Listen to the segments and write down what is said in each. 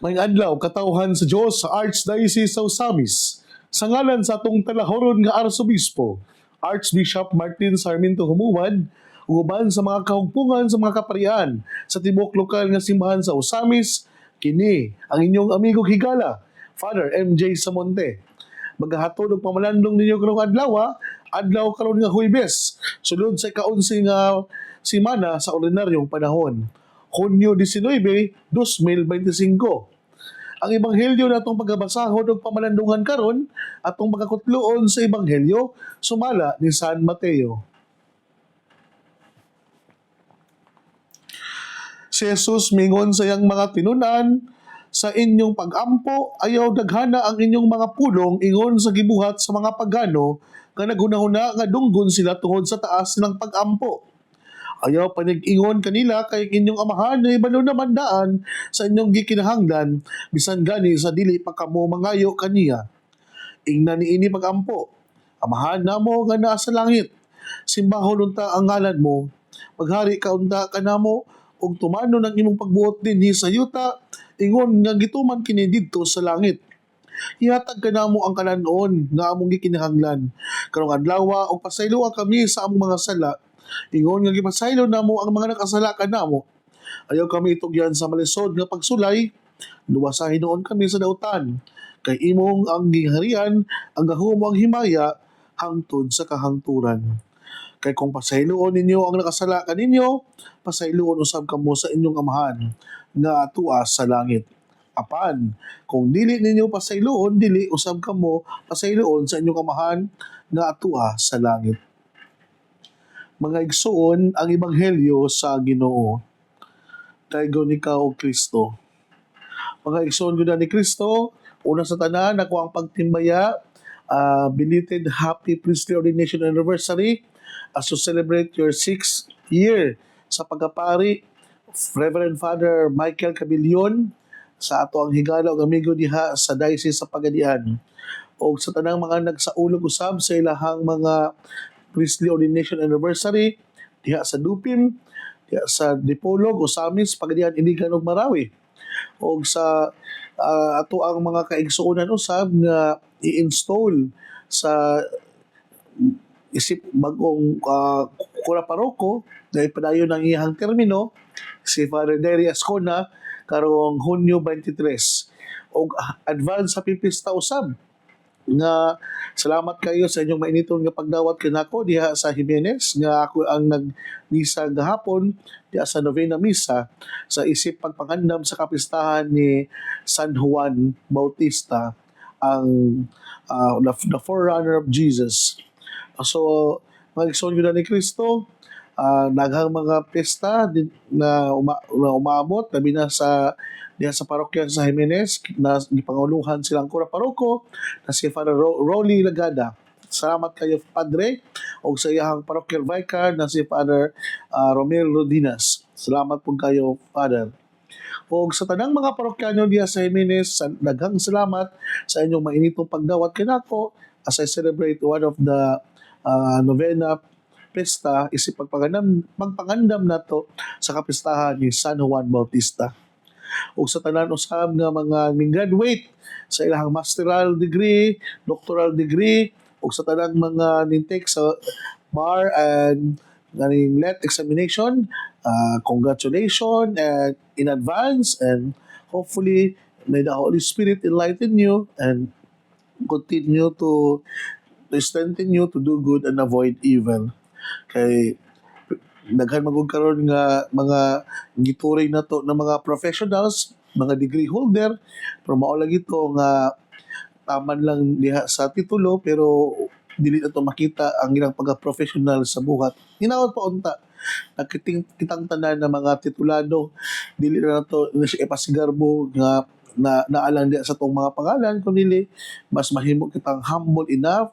May adlaw katawhan sa Dios sa Archdiocese sa Osamis. Sa ngalan sa atong talahoron nga Arsobispo, Archbishop Martin Sarmiento Humuad, uban sa mga kahugpungan sa mga kaparian sa tibok lokal nga simbahan sa Osamis, kini ang inyong amigo higala, Father MJ Samonte. Maghahatod og pamalandong ninyo karong adlaw karon nga Huwebes, sulod sa ika-11 nga semana sa ordinaryong panahon. Hunyo 19, 2025. Ang ebanghelyo natong pagbasahon og pamalandungan karon atong pagkakutloon sa ebanghelyo sumala ni San Mateo. Si Jesus mingon sa iyang mga tinunan, sa inyong pag-ampo ayaw daghana ang inyong mga pulong ingon sa gibuhat sa mga pagano nga naghunahuna nga dunggon sila tungod sa taas ng pag-ampo. Ayaw panig-ingon kanila kay inyong amahan na ibalo naman daan sa inyong gikinahanglan bisan gani sa dili pa kamo mangayo kaniya. Ingnan niini pag-ampo. Amahan namo nga naa sa langit. Simbahon unta ang ngalan mo. Maghari ka unta kanamo ug tumano ng imong pagbuot dinhi sa yuta ingon nga gituman kini didto sa langit. Ihatag kanamo ang kananon nga among gikinahanglan. Karong adlaw og pasayloa kami sa among mga sala. Ingon nga gipasaylo namo ang mga nakasala kanamo. Ayaw kami itugyan sa malisod nga pagsulay. Luwasahin noon kami sa dautan. Kay imong ang gingharian, ang gahumo ang himaya, hangtod sa kahangturan. Kay kung pasayloon ninyo ang nakasala kaninyo, pasayloon usab kamo sa inyong amahan nga atua sa langit. Apan, kung dili ninyo pasayloon, dili usab kamo pasayloon sa inyong amahan nga atua sa langit. Mga igsoon ang ebanghelyo sa Ginoo. Daygon ikaw o Kristo. Mga igsoon gud ni Kristo, una sa tanan ako ang pagtimbaya, belated happy priestly ordination anniversary as to celebrate your 6th year sa pagkapari, Reverend Father Michael Cabillon, sa ato ang higala ug amigo diha sa Diocese sa Pagadian, o sa tanang mga nagsaulog usab sa ilahang mga priestly ordination anniversary diha sa Dupim, diha sa Dipolog, Osamis, Pagadian, Iligan ug Marawi. O sa ato ang mga kaigsuonan usab nga i-install sa isip bagong kura paroko na ipadayon ng iyang termino si Father Nery Ascona karong Hunyo 23. O advance happy pista usab nga salamat kayo sa inyong mainiton nga pagdawat kanako diha sa Jimenez nga ako ang nagmisa gahapon diha sa novena misa sa isip pagpangandam sa kapistahan ni San Juan Bautista, ang the forerunner of Jesus. So mag-igsoon yun ni Kristo, naghang mga pesta na umabot labi na sa diha sa parokya sa Jimenez na gipanguluhan silang kura paroko na si Father Rolly Lagada. Salamat kayo Padre o sa iyang parokyal vicar na si Father Romero Rodinas. Salamat po kayo Father. O sa tanang mga parokyano diha sa Jimenez, daghang salamat sa inyong mainitong pagdawat kanako as I celebrate one of the novena pesta isip pagpangandam nato sa kapistahan ni San Juan Bautista. O sa tanan usab nga mga graduate sa ilahang masteral degree, doctoral degree, o sa tanang mga nintake sa bar and ganing let examination, congratulations and in advance, and hopefully may the Holy Spirit enlighten you and continue to strengthen you to do good and avoid evil. Kay daghan magud karon nga mga gituring nato na mga professionals, mga degree holder, pero mao lagi to nga taman lang diha sa titulo pero dili nato makita ang ilang pagka-professional sa buhat. Hinaot pa unta kitang tanan na mga titulado dili na nato na siya ipasigarbo nga na naalang diha sa tong mga pangalan kundi mas mahimo kitang humble enough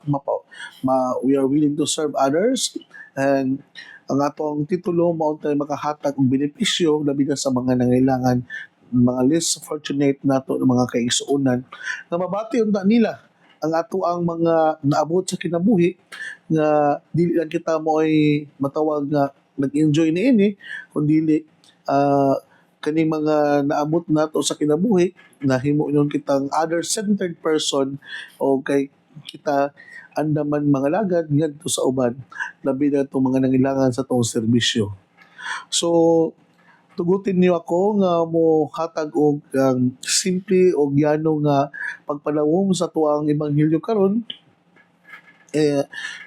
we are willing to serve others, and ang atong titulo mao tay makahatag og benepisyo labi na sa mga nangailangan, mga less fortunate nato ng mga kaigsuonan nga mabati unta nila ang ato ang mga naabot sa kinabuhi nga dili lang kita mo ay matawag nga nag-enjoy niini kundi kaning mga naabot nato sa kinabuhi, nahimo nyon kitang other-centered person o kay kita andaman mga lagad ngadto sa uban labi na itong mga nangilangan sa tong serbisyo. So tugutin niyo ako nga mo hatag og simple og yano nga pagpanawom sa tuang ebanghelyo karon,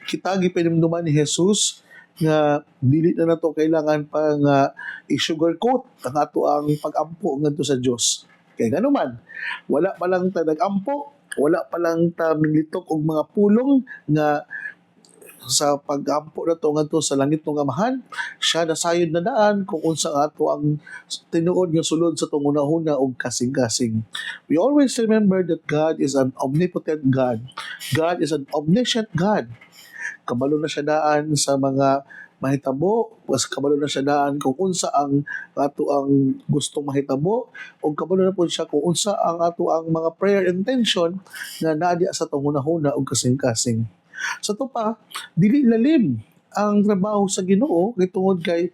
kita gipanimduman ni Jesus nga dili na nato kailangan pa nga i-sugarcoat ang ato ang pag-ampo ngadto sa Dios. Kay ngano man, wala pa lang ta nag-ampo, wala pa lang ta minlitok og mga pulong nga sa pag-ampo na to ngadto sa langit ng Amahan, siya nasayod na daan kung unsa nga ato ang tinuod nga sulod sa tong una-una og kasing-kasing. We always remember that God is an omnipotent God. God is an omniscient God. Kabalo na siya daan sa mga mahitabo, mas kabalo na siya daan kung unsa ang ato ang gustong mahitabo, o kabalo na po siya kung unsa ang ato ang mga prayer intention nga naadi sa tong hunahuna og kasing-kasing. Sa to pa, dili lalim ang trabaho sa Ginoo tungod kay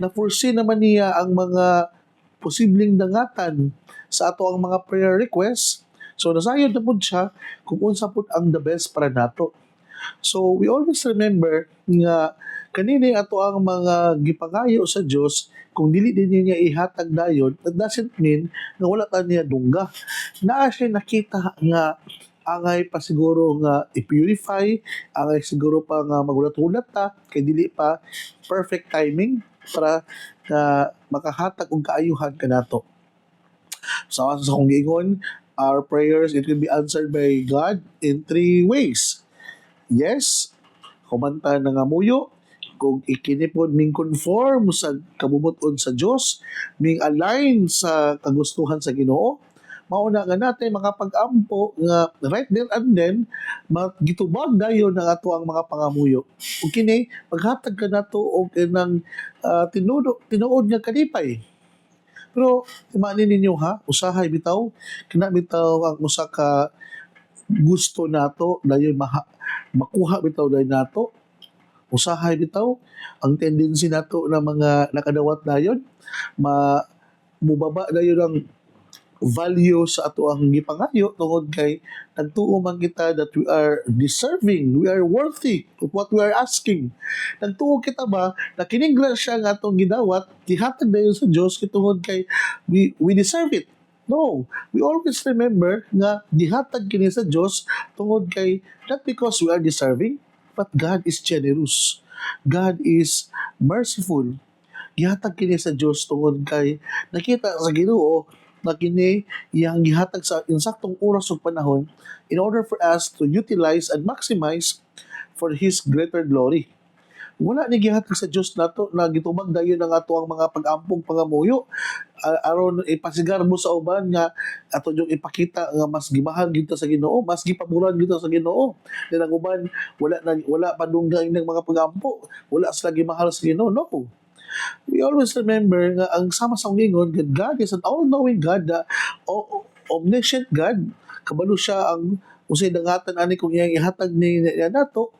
na-foresee naman niya ang mga posibleng dangatan sa ato ang mga prayer requests. So nasayod na po siya kung unsa po ang the best para nato. So we always remember nga kanini ato ang mga gipangayo sa Dios, kung dili din niya ihatag dayon, that doesn't mean nga wala ta niya dungga. Naa siya nakita nga angay pa siguro nga i-purify, angay siguro pa nga magulat-ulat ta, kay dili pa perfect timing para makahatag og kaayuhan kanato. So sa kong giingon, our prayers, it will be answered by God in 3 ways. Yes, kumanta na nga muyo, kung ikinipod ming conform sa kabubuton sa Dios, ming align sa kagustuhan sa Ginoo, mauna nga natin makapag-ampo nga right there and then magitubag dayon ang ato ang mga pangamuyo. Ug kini maghatag ka nato og nang tinuod nga kalipay. Pero imanin ninyo ha, usahay bitaw, kina bitaw ang usa ka gusto nato dayon makuha bitaw dayon nato. Usahay bitaw ang tendency nato na mga nakadawat dayon mubaba dayon ang value sa ato ang gipangayo tungod kay nagtuo man kita that we are deserving, we are worthy of what we are asking. Nagtuo kita ba na kining grasya nga atong gidawat gihatag dayon sa Dios tungod kay we deserve it. No, we always remember nga gihatag kini sa Dios tungod kay not because we are deserving, but God is generous. God is merciful. Gihatag kini sa Dios tungod kay nakita sa Ginoo na kini iyang gihatag sa insaktong oras ug panahon in order for us to utilize and maximize for His greater glory. Wala ni gihatag sa Dios nato na gitubag dayon ang ato ang mga pag-ampong pangamuyo aron ipasigar mo sa uban nga ato yung ipakita nga mas gimahal gito sa Ginoo, mas gipaburan gito sa Ginoo. Then ang uban wala padunggan ng mga pag-ampo, wala sila gimahal sa Ginoo. No. We always remember nga ang sama sa ngingon that God is an all-knowing God, omniscient God. Kabalo siya ang usay dangatan ani kung iyang ihatag ni nato.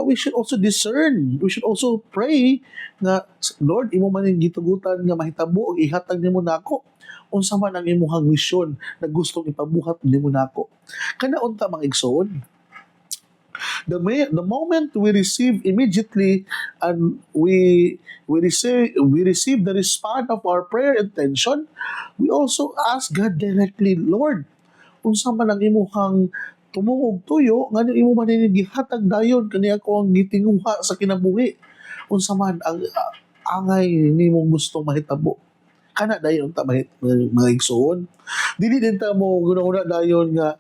We should also discern, we should also pray nga Lord, imo man ning gitugutan nga mahitabo og ihatag nimo nako. Unsa man ang imong misyon na gustong ipabuhat nimo nako. Kana unta mga igsoon. The moment we receive immediately and we receive the response of our prayer intention, we also ask God directly, Lord, unsa man ang imong tumuog tuyo ngano imo man ni gihatag dayon kani ako ang gitinguha sa kinabuhi, unsa man ang angay nimong gustong mahitabo, kana dayon ta mga igsoon. Dili din ta mo guna-una dayon nga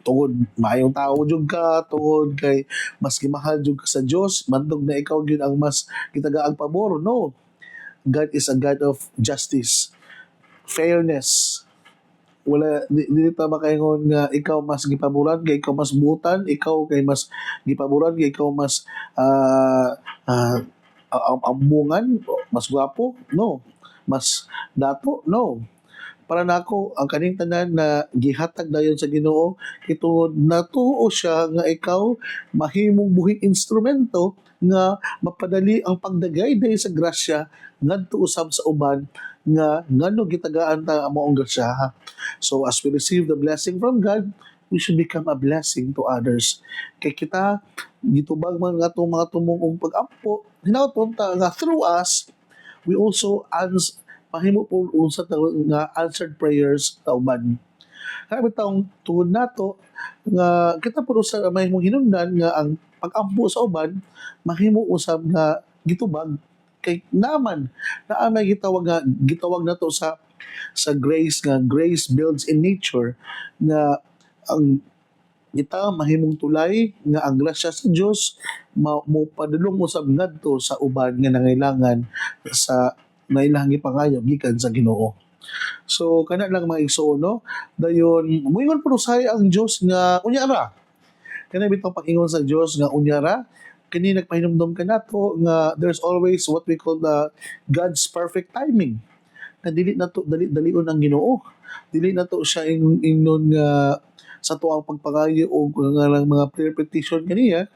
tungod maayong tao jud ka, tungod kay mas gimahal jud ka sa Dios, mandog na ikaw gyud ang mas gitagaang pabor. No, God is a God of justice, fairness. Wala dili ta makaingon nga ikaw mas gipaboran kay ikaw mas butan, ikaw kay mas gipaboran kay ikaw mas ambungan, mas gwapo. No, mas dato. No, para nako ang kaning tanan na gihatag dayon sa Ginoo kito natuo siya nga ikaw mahimong buhing instrumento nga mapadali ang pagdagay dahil sa grasya ngadto usab sa uban nga ngano gitagaan ta amo ang grasya. So as we receive the blessing from God, we should become a blessing to others. Kay kita gitubag man nga itong mga tumong pag-ampo, hinaut ta nga through us, we also mahimo po unsa nga answered prayers sa uban. Kaya bitawng tuhod nato nga kita po sa mahimong hinungdan nga ang pag-ampo sa uban mahimo usab nga gitubag kay naman naa may gitawag nato sa grace nga grace builds in nature nga ang kita mahimong tulay nga ang grasya sa Dios mo padulong usab ngadto sa uban nga nangailangan sa nailang ipangayo gikan sa Ginoo. So kana lang mga igsoon no, dayon moingon po say ang Dios nga unyara. Kana bitong pag-ingon sa Dios nga unyara kini nagpahinumdom kanato nga there's always what we call the God's perfect timing. Na dili nato dali-dalion ang Ginoo. Dili nato siya ingnon nga sa tuang pagpangayo o nga lang mga prayer petition kaniya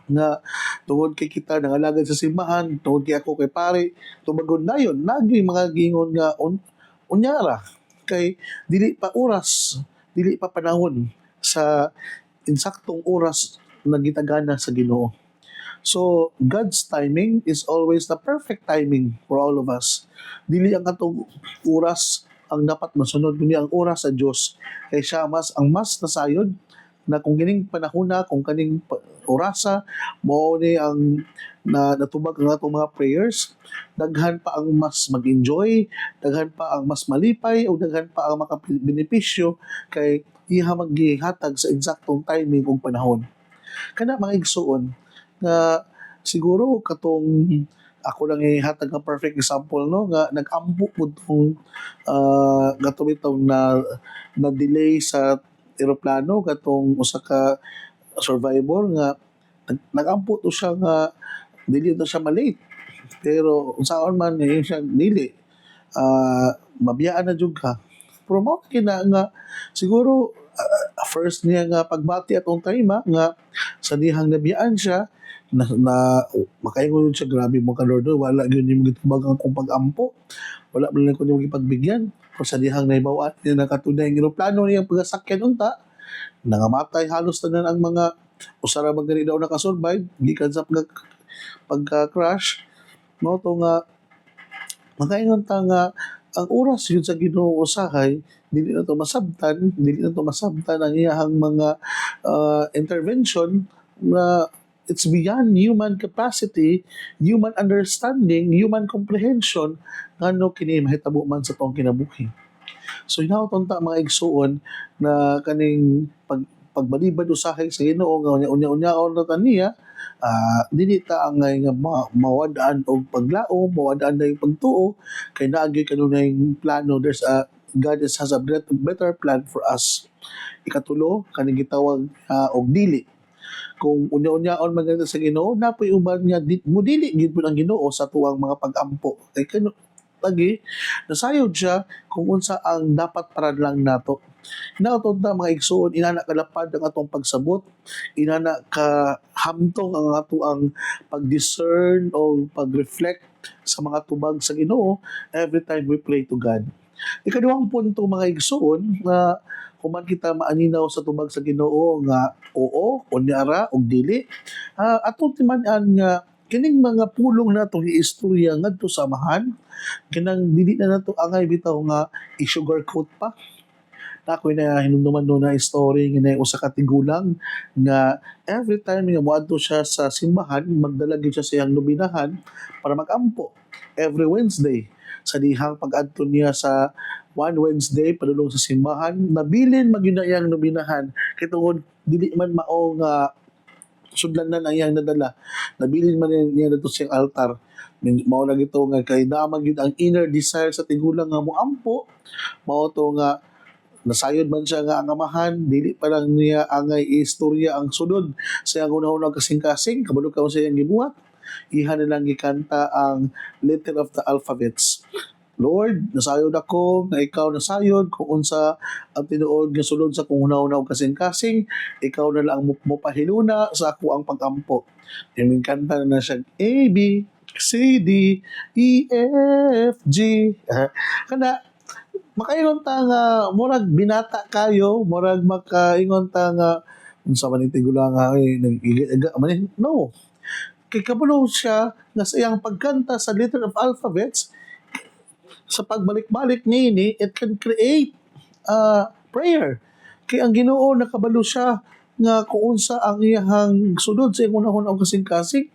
nga tungod kay kita nangalagad sa simbahan, tungod kay ako kay pare, tumagon na yun. Nagi mga gingon nga unyara kay dili pa oras, dili pa panahon sa insaktong oras na gitagana sa Ginoo. So, God's timing is always the perfect timing for all of us. Dili ang atong oras ang dapat masunod, kundi ang oras sa Dios. Kay siya ang mas nasayod na kung kining panahona, kung kaning orasa, mao ni ang natubag ang atong mga prayers, daghan pa ang mas mag-enjoy, daghan pa ang mas malipay, o daghan pa ang makabenepisyo kay iha maggihatag sa eksaktong timing ug panahon. Kana mga igsuon nga siguro katong ako lang ihatag nga perfect example no nga nag-ampo pud tong gato bitong na delay sa eroplano katong usa ka survivor nga nag-ampo to siya nga dili to siya malate pero unsaon man ngayon siya dili mabiyaan na jud ka pero mao kina nga siguro first niya nga pagbati atong time nga sa dihang nabiyaan siya na makaingon siya grabe mo ka Lord wala gyud nimo gitubag ang akong pag-ampo wala man lang ko nimo gipagbigyang kung sa dihang naibawaan niya nakatunay ang eroplano niyang pagasakyan unta nangamatay halos tanan ang mga usara man gani daw nakasurvive gikan sa pagka-crash no to nga makaingon ta nga ang oras yun sa Ginoo usahay dili na to masabtan ang iyahang mga intervention na it's beyond human capacity, human understanding, human comprehension ngano kini mahitabo man sa tuong kinabuhi. So hinauton ta mga igsuon na kaning pagbalibad usahay sa Ginoo nga unya-unyaon na taniya dili ta angay nga mawadaan og paglaom, mawadaan na yung pagtuo kay naagyoy kanunay plano God has a better plan for us. Ikatulo kaning gitawag og dili kung unya-unyaon man ganito sa Ginoo napoy uban nga mo dili gid pud ang Ginoo sa tuwang mga pag-ampo kay lagi nasayod siya kung unsa ang dapat para lang nato. Hinauton ta mga igsoon inana kalapad ang atong pagsabot, inana ka hamtong ang ato ang pag-discern o pag-reflect sa mga tubag sa Ginoo every time we pray to God. Ikaduhang punto mga igsoon na kuman kita maaninaw sa tubag sa Ginoo nga oo, unyara ug dili. Ato timan-an nga kining mga pulong natong istorya ngadto sa amahan kinang dili na nato angay bitaw nga i-sugarcoat pa. Ako'y na hinumduman doon na story nga usa ka tigulang nga every time nga moadto siya sa simbahan magdala gyud siya sa iyang nobinahan para mag-ampo every Wednesday sa dihang pag-adto niya sa one Wednesday padulong sa simbahan nabilin magyud na iyang nobinahan kay tungod dili man mao nga sudlanan ang iyang nadala nabilin man niya dito sa altar mao na gito nga kay naman gyud ang inner desire sa tigulang nga moampo mao to nga nasayod man siya nga ang amahan dili pa lang niya angay istorya ang sunod sa iyang una-unang kasing-kasing kabalo ka sa iyang gibuhat iha na lang gikanta ang letter of the alphabets Lord, nasayod ako nga ikaw nasayod kung unsa ang tinuod nga sulod sa kung hunaw-hunaw kasing-kasing, ikaw na lang mo pahiluna sa ako ang pag-ampo. Yung kanta na siya A, B, C, D, E, F, G. Kana makaingon ta nga murag binata kayo, murag makaingon ta nga unsa man tigula nga nag-iga man no. Kay kabalo siya nga sa iyang pagkanta sa letter of alphabets sa pagbalik-balik nini, it can create prayer. Kay ang Ginoo nakabalo siya nga kung unsa ang iyang sudod sa iyang unahon kasing-kasing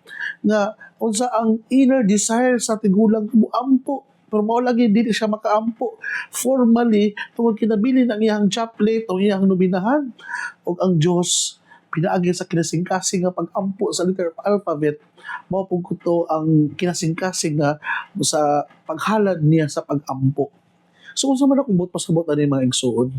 nga unsa ang inner desire sa tigulang muampo pero mao lagi dili siya makaampo formally tungod kinabili ng iyang chaplet o iyang nobinahan ug ang Dios pinaagi sa kinasing-kasing nga pag-ampo sa letter of alphabet mao pud kuto ang kinasing-kasing nga sa paghalad niya sa pag-ampo. So unsa man akong pasabot ani mga igsoon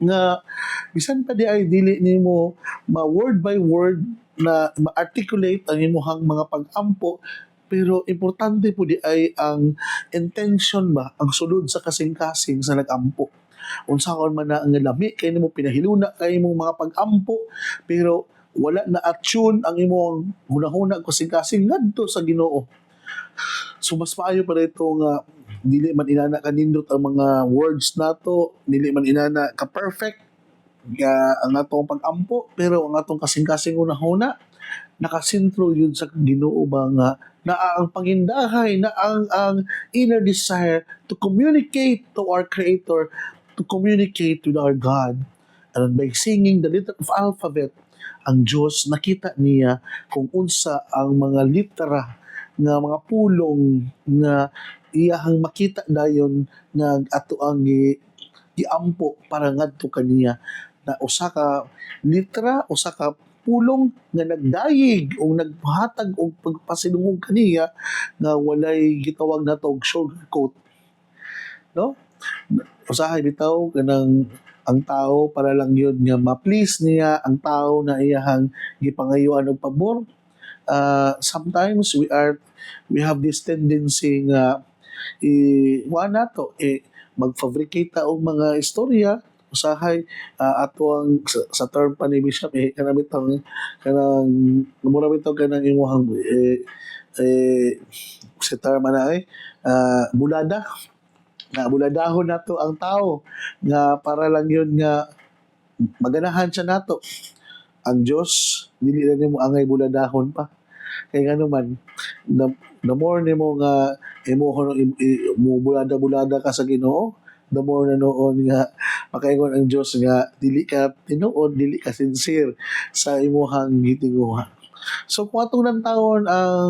nga bisan pa di ay dili nimo ma word by word na ma-articulate ang imong mga pag-ampo pero importante po di ay ang intention ba ang sulod sa kasing-kasing sa nag-ampo unsaon man na ang lami kay nimo pinahiluna kay imong mga pag-ampo pero wala na attune ang imong hunahuna kasing-kasing ngadto sa Ginoo. So mas maayo pa dito nga dili man inana kanindot ang mga words nato, dili man inana ka perfect nga ang atong pag-ampo pero ang atong kasing-kasing hunahuna nakasentro yun sa Ginoo ba nga na ang pangindahay na ang inner desire to communicate to our Creator, to communicate with our God. And by singing the letter of alphabet, ang Diyos nakita niya kung unsa ang mga litera nga mga pulong nga iyahang makita dayon nga ato ang giampo para ngadto kaniya na usa ka litera, usa ka pulong nga nagdayig o naghatag og pagpasidungog kaniya nga walay gitawag nato og sugarcoat, no? Usahay bitaw kanang ang tao para lang yun nga ma-please niya ang tao na iyahang gipangayuan og pabor. Sometimes we have this tendency nga nato mag-fabricate ta og mga istorya usahay ato ang sa term pa ni Bishop kanang bitang kanang mura bitaw kanang imong sa term na bulada na buladahon nato ang tao nga para lang yun nga maganahan siya nato ang Diyos dili na nimo angay buladahon pa kay ngano man the more nimo nga imo mo bulada ka sa Ginoo the more na noon nga makaingon ang Diyos nga dili ka tinuod dili ka sincere sa imong gitinguha. So kung atong nantawon ang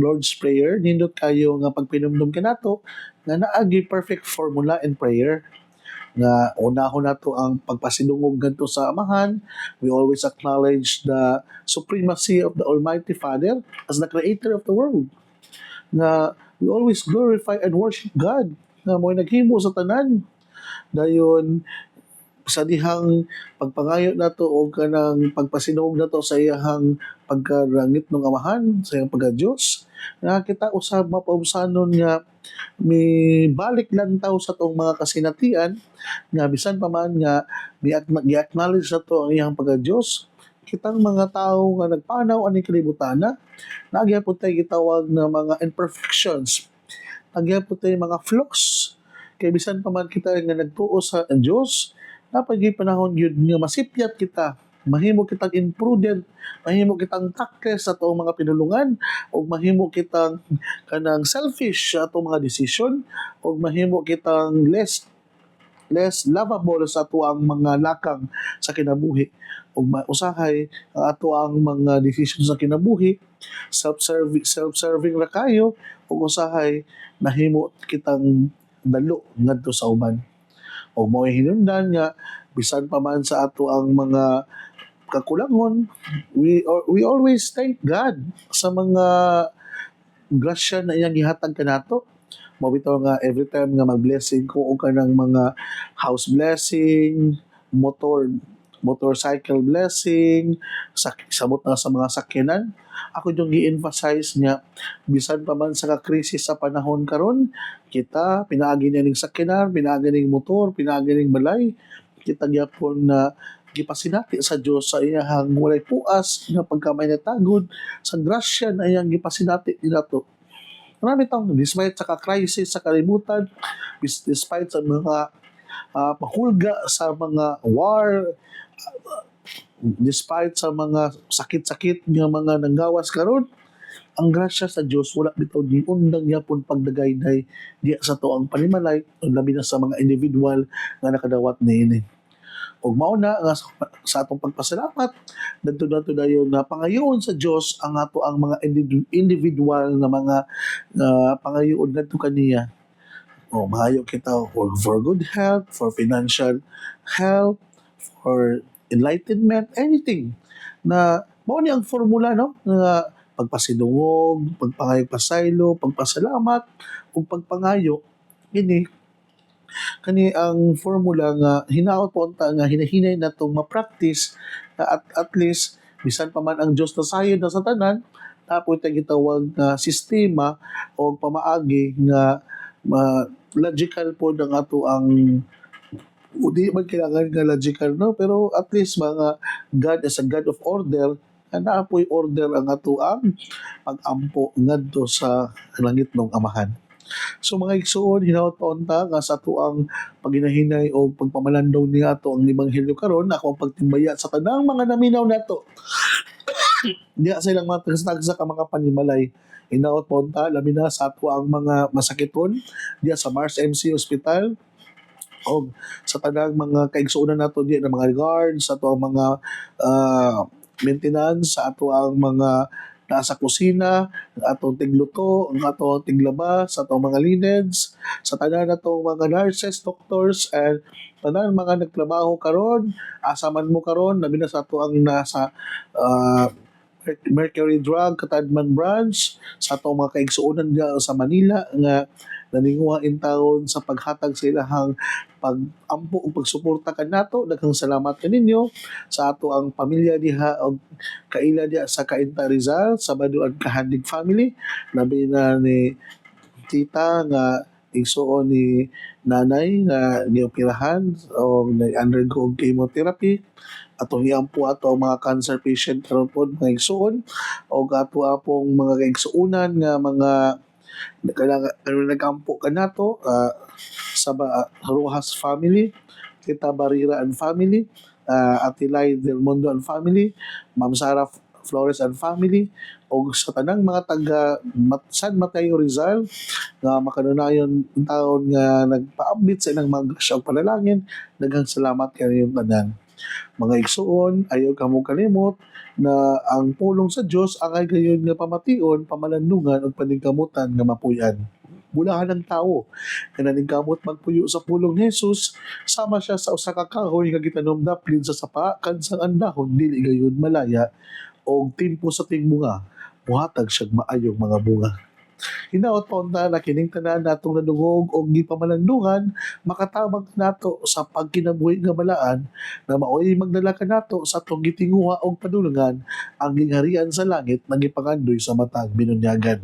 Lord's Prayer nindot kayo nga pagpinumdum kanato nga naagi perfect formula in prayer nga unahon nato ang pagpasidungog ngadto sa Amahan. We always acknowledge the supremacy of the Almighty Father as the creator of the world. Nga we always glorify and worship God nga mo'y naghimo sa tanan. Dayon sa dihang pagpangayo nato o kanang pagpasidungog nato sa iyahang pagkarangit ng Amahan, sa iyang pagka-Diyos, nga kita usab mapausanon nga balik lantaw sa tong mga kasinatian nga bisan pa man nga gi-acknowledge nato ang iyang pagka-Diyos kitang mga tao nga nagpanaw ani kalibutana nagyapon tay gitawag na mga imperfections nagyapon tay mga flaws kay bisan pa man kita nga nagtuo sa Diyos dapat gyud panahon gyud nga masipyat kita mahimo kitang imprudent, mahimo kitang takles sa atong mga pinulungan, o mahimo kitang kanang selfish sa atong mga desisyon, o mahimo kitang less lovable sa ato ang mga lakang sa kinabuhi. O usahay ang ato ang mga desisyon sa kinabuhi, self-serving ra kayo, o usahay nahimo kitang dalo ngadto sa uban. O mo'y hinungdan nga bisan pa man sa ato ang mga kakulangon, we always thank God sa mga grasya na iyang gihatag kanato. Mabitaw nga every time nga mag-blessing ko o kanang mga house blessing, motor motorcycle blessing, samot na sa mga sakyanan. Ako yung gi-emphasize niya, bisan pa man sa krisis sa panahon karon, kita pinaagi na ning sakyanan, pinaagi ning motor, pinaagi ning balay, kita gyapon na gipasinati sa Dios sa iyahang walay puas nga pagkamay natagod sa grasya na iyang gipasinati dinato. Marami taong despite sa krisis sa kalibutan, despite sa mga pahulga sa mga war, despite sa mga sakit-sakit nga mga nanggawas karon, ang grasya sa Dios wala bitaw ni undang yapon pagdagayday diya sa tuang panimalay labi na sa mga individual nga nakadawat niini. Ug mao na nga sa atong pagpasalamat dadto dayon na pangayoon sa Dios ang ato ang mga individual na mga pangayoon ngadto kaniya. O maayo kita for good health, for financial health, for enlightenment, anything na mao ni ang formula no nga pagpasidungog, pagpangayo pasaylo, pagpasalamat ug pagpangayo ini kani ang formula nga hinaot po unta nga hinahinay natong ma-practice na at least bisan pa man ang Dios nasayod na sa tanan tapo ta gitawag nga sistema o pamaagi nga logical po ng ato ang di man kailangan nga logical no pero at least mga God as a God of order na naapoy order ang ato ang pag-ampo ngadto sa langit ng Amahan. So mga igsoon, hinawat pa unta nga sa ato ang paginahinay o pagpamalandaw niya ato ang ebanghelyo karon ako ang pagtimbaya sa tanang mga naminaw nato. Diya sa ilang mga tagsa ka mga panimalay. Hinaot pa unta labi na sa ato ang mga masakiton diya sa Mars MC Hospital o sa tanang mga kaigsuonan nato diya ng mga guards, sa ato ang mga maintenance, sa ato ang mga nasa kusina, ang atong tigluto, ang atong tiglaba, sa atong mga linens, sa tanan natong mga nurses, doctors, and tanan mga nagtrabaho karon, asa man mo karon, labi na sa ato ang nasa Mercury Drug, Katadman Branch, sa atong mga kaigsuonan diya sa Manila nga naninguha in taon sa paghatag sa ilahang pag-ampo o pagsuporta kanato. Daghang salamat kaninyo sa ato ang pamilya diha og kaila diha sa Cainta Rizal, sa Baduan Kahandig family. Labi na ni tita nga igsuon ni nanay na gioperahan o nag-undergo og chemotherapy. Atong iampo ato ang mga cancer patient karon pod mga igsuon o ato apong mga kaigsuonan nga mga nag-ampo kanato sa Rojas family, Tita Barira and family, Atilay Del Mundo and family, Ma'am Sara Flores and family, o sa tanang mga taga San Mateo Rizal nga makanunayon taon nga nagpaambit sa ilang mga grasya o panalangin. Daghang salamat kaniyong tanan. Mga igsuon, ayaw kamo kalimot na ang pulong sa Dios angay gayon nga pamation, pamalandungan ug paningkamutan nga mapuy-an. Bulahan ng tao nga naningkamot magpuyo sa pulong ni Jesus, sama siya sa usa ka kahoy nga gitanom daplin sa sapa kansang andahon dili gayon malaya og timpo sa tingbunga muhatag siya maayong mga bunga. Hinaot pa unta na kining tanan natong nadungog og gipamalandungan makatabang nato sa pagkinabuhi nga balaan na maoy magdala kanato sa atong gitinguha og padulungan ang gingharian sa langit nga gipangandoy sa matag binunyagan.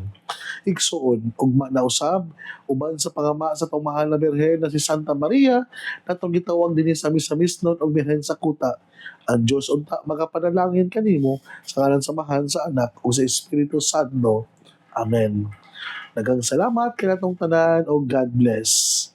Igsuon ugma na usab uban sa pangama sa atong mahal na Birhen na si Santa Maria natong gitawag dinhi sa misamisnon og Birhen sa Kuta. Ang Dios unta magapanalangin kanimo sa ngalan sa Amahan, sa Anak ug sa Espiritu Santo. Amen. Daghang salamat kanatong tanan o God bless.